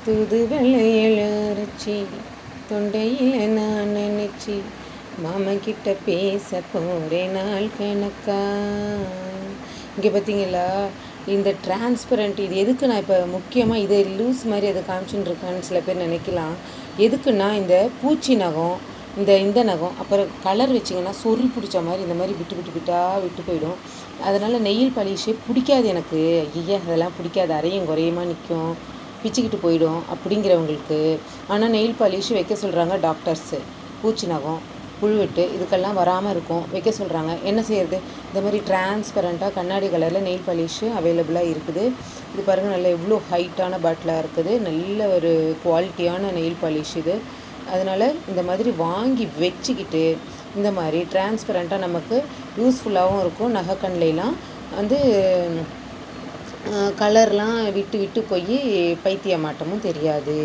தூதுவளை எழுச்சி தொண்டையில் நான் நினைச்சி மாமன் பேச போகிறேன் நாள் கணக்கா. இங்கே பார்த்தீங்களா, இந்த டிரான்ஸ்பரண்ட் இது எதுக்கு நான் இப்போ முக்கியமாக இதை லூஸ் மாதிரி அதை காமிச்சுன்னு இருக்கான்னு சில பேர் நினைக்கலாம். எதுக்குன்னா இந்த பூச்சி நகம், இந்த நகம், அப்புறம் கலர் வச்சிங்கன்னா சொறி பிடிச்ச மாதிரி இந்த மாதிரி விட்டு போயிடும். அதனால் நெயில் பாலிஷே பிடிக்காது எனக்கு. ஐயா அதெல்லாம் பிடிக்காது, அரையும் குறையுமா நிற்கும், பிச்சுக்கிட்டு போயிடும் அப்படிங்கிறவங்களுக்கு. ஆனால் நெயில் பாலிஷ் வைக்க சொல்கிறாங்க டாக்டர்ஸு. பூச்சி நகம், புழுவெட்டு இதுக்கெல்லாம் வராமல் இருக்கும் வைக்க சொல்கிறாங்க. என்ன செய்கிறது, இந்த மாதிரி டிரான்ஸ்பரண்ட்டாக கண்ணாடி கலரில் நெயில் பாலிஷு அவைலபிளாக இருக்குது. இது பாருங்கள், நல்ல எவ்வளோ ஹைட்டான பாட்டிலாக இருக்குது, நல்ல ஒரு குவாலிட்டியான நெயில் பாலிஷ் இது. அதனால் இந்த மாதிரி வாங்கி வச்சுக்கிட்டு இந்த மாதிரி டிரான்ஸ்பரண்ட்டாக நமக்கு யூஸ்ஃபுல்லாகவும் இருக்கும். நகைக்கண்லாம் வந்து கலர்லாம் விட்டு போய் பைத்தியமாட்டமும் தெரியாது.